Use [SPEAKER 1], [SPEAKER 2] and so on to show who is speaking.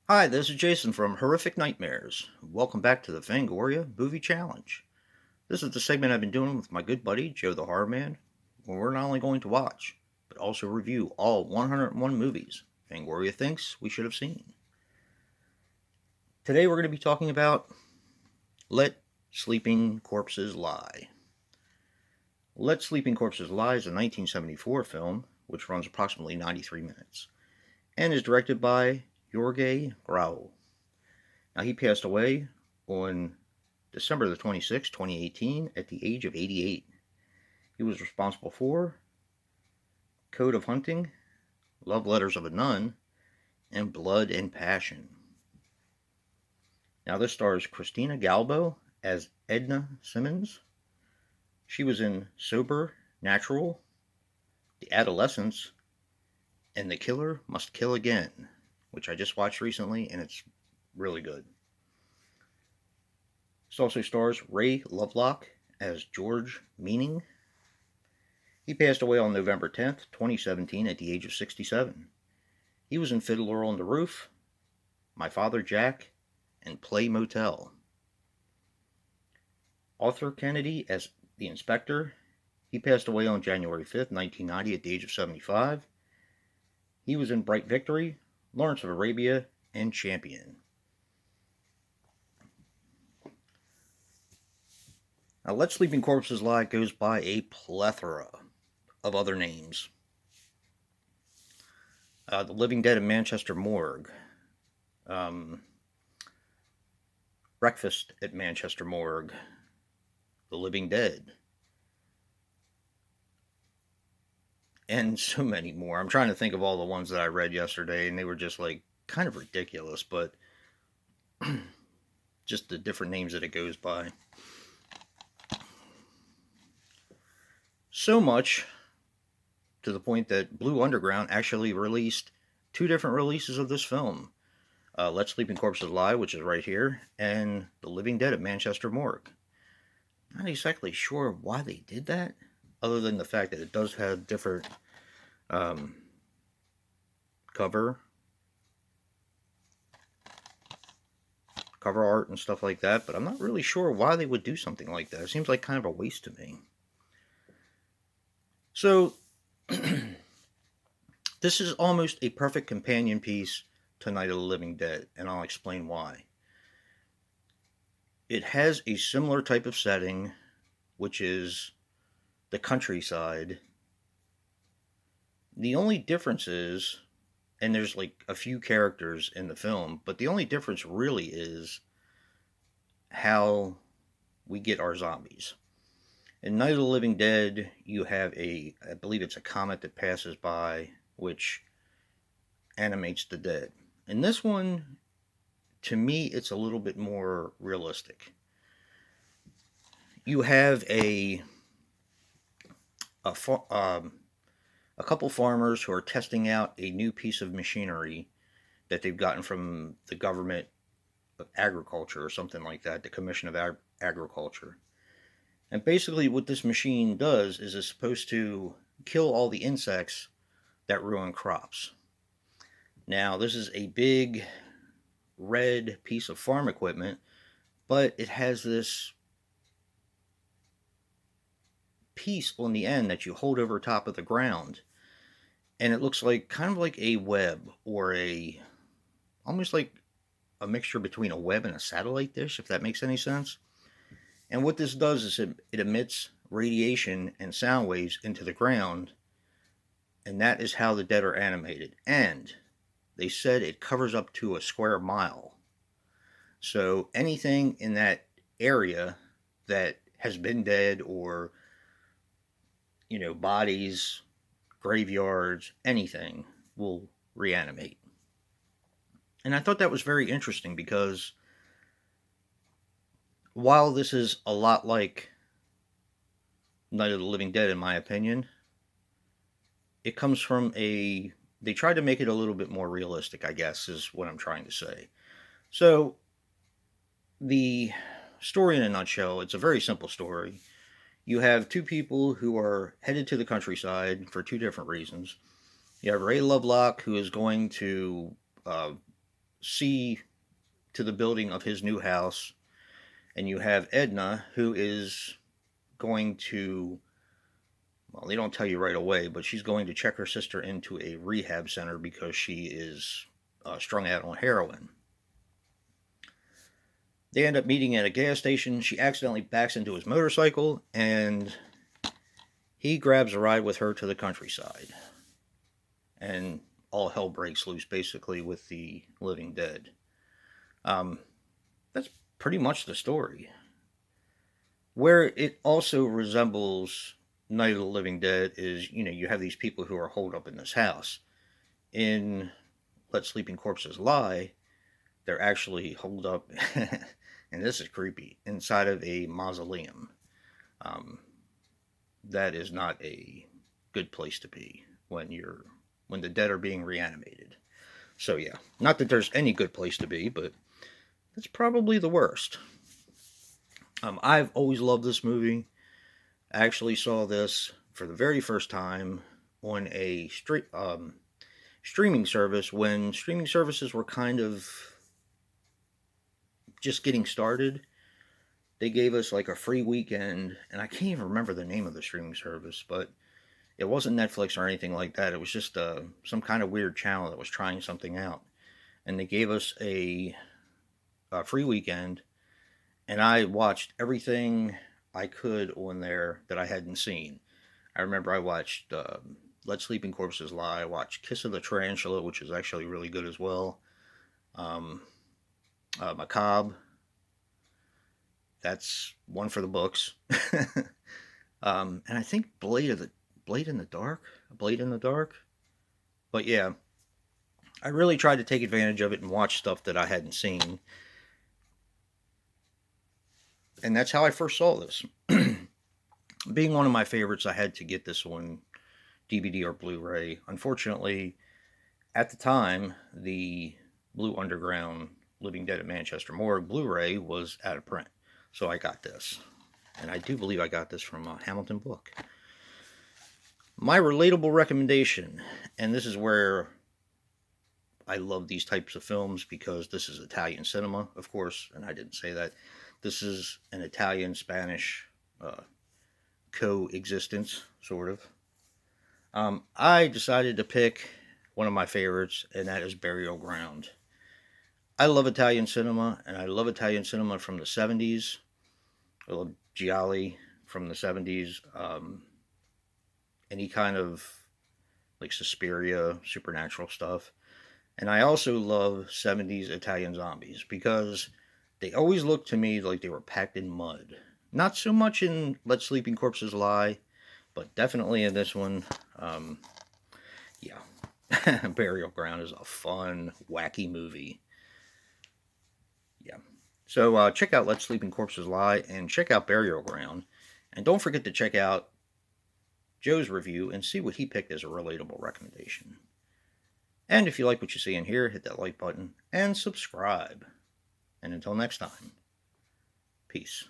[SPEAKER 1] Hi, this is Jason from Horrific Nightmares. Welcome back to the Fangoria Movie Challenge. This is the segment I've been doing with my good buddy Joe the Horror Man, where we're not only going to watch, but also review all 101 movies Fangoria thinks we should have seen. Today we're going to be talking about Let Sleeping Corpses Lie. Let Sleeping Corpses Lie is a 1974 film which runs approximately 93 minutes and is directed by Jorge Grau. Now, he passed away on December the 26th, 2018, at the age of 88. He was responsible for Code of Hunting, Love Letters of a Nun, and Blood and Passion. Now, this stars Christina Galbo as Edna Simmons. She was in Sober, Natural, The Adolescents, and The Killer Must Kill Again, which I just watched recently, and it's really good. This also stars Ray Lovelock as George Meaning. He passed away on November 10th, 2017, at the age of 67. He was in Fiddler on the Roof, My Father Jack, and Play Motel. Arthur Kennedy as the inspector. He passed away on January 5th, 1990, at the age of 75. He was in Bright Victory, Lawrence of Arabia, and Champion. Now, Let Sleeping Corpses Lie goes by a plethora of other names. The Living Dead of Manchester Morgue, Breakfast at Manchester Morgue, The Living Dead, and so many more. I'm trying to think of all the ones that I read yesterday, and they were just like kind of ridiculous, but just the different names that it goes by. So much to the point that Blue Underground actually released two different releases of this film. Let Sleeping Corpses Lie, which is right here, and The Living Dead at Manchester Morgue. Not exactly sure why they did that, other than the fact that it does have different cover art and stuff like that, but I'm not really sure why they would do something like that. It seems like kind of a waste to me. So, this is almost a perfect companion piece to Night of the Living Dead, and I'll explain why. It has a similar type of setting, which is the countryside. The only difference is, and there's like a few characters in the film, but the only difference really is how we get our zombies. In Night of the Living Dead, you have I believe it's a comet that passes by, which animates the dead. In this one, to me, it's a little bit more realistic. You have a, a couple farmers who are testing out a new piece of machinery that they've gotten from the government of agriculture or something like that, the Commission of Agriculture. And basically, what this machine does is it's supposed to kill all the insects that ruin crops. Now, this is a big red piece of farm equipment, but it has this piece on the end that you hold over top of the ground, and it looks like kind of like a web, or almost like a mixture between a web and a satellite dish, if that makes any sense. And what this does is it emits radiation and sound waves into the ground, and that is how the dead are animated. And they said it covers up to a square mile. So anything in that area that has been dead, or bodies, graveyards, anything, will reanimate. And I thought that was very interesting because while this is a lot like Night of the Living Dead, in my opinion, it comes from they tried to make it a little bit more realistic, I guess, is what I'm trying to say. So, the story in a nutshell, it's a very simple story. You have two people who are headed to the countryside for two different reasons. You have Ray Lovelock, who is going to see to the building of his new house, and you have Edna, who is going to, well, they don't tell you right away, but she's going to check her sister into a rehab center because she is strung out on heroin. They end up meeting at a gas station. She accidentally backs into his motorcycle, and he grabs a ride with her to the countryside. And all hell breaks loose, basically, with the living dead. That's pretty much the story. Where it also resembles Night of the Living Dead is, you have these people who are holed up in this house. In Let Sleeping Corpses Lie, they're actually holed up, and this is creepy, inside of a mausoleum. That is not a good place to be when the dead are being reanimated. So yeah, not that there's any good place to be, but it's probably the worst. I've always loved this movie. I actually saw this for the very first time on a streaming service when streaming services were kind of just getting started. They gave us like a free weekend, and I can't even remember the name of the streaming service, but it wasn't Netflix or anything like that. It was just some kind of weird channel that was trying something out. And they gave us a free weekend, and I watched everything I could on there that I hadn't seen. I remember I watched Let Sleeping Corpses Lie. I watched Kiss of the Tarantula, which is actually really good as well. Macabre. That's one for the books. And I think Blade in the Dark. But yeah, I really tried to take advantage of it and watch stuff that I hadn't seen. And that's how I first saw this. Being one of my favorites, I had to get this on DVD or Blu-ray. Unfortunately, at the time, the Blue Underground Living Dead at Manchester Morgue Blu-ray was out of print. So I got this. And I do believe I got this from Hamilton Book. My relatable recommendation, and this is where I love these types of films because this is Italian cinema, of course, and I didn't say that. This is an Italian-Spanish coexistence, sort of. I decided to pick one of my favorites, and that is Burial Ground. I love Italian cinema, and I love Italian cinema from the 70s. I love Gialli from the 70s. Any kind of like Suspiria, supernatural stuff. And I also love 70s Italian zombies because they always look to me like they were packed in mud. Not so much in Let Sleeping Corpses Lie, but definitely in this one. Yeah. Burial Ground is a fun, wacky movie. Yeah. So check out Let Sleeping Corpses Lie and check out Burial Ground. And don't forget to check out Joe's review and see what he picked as a relatable recommendation. And if you like what you see in here, hit that like button and subscribe. And until next time, peace.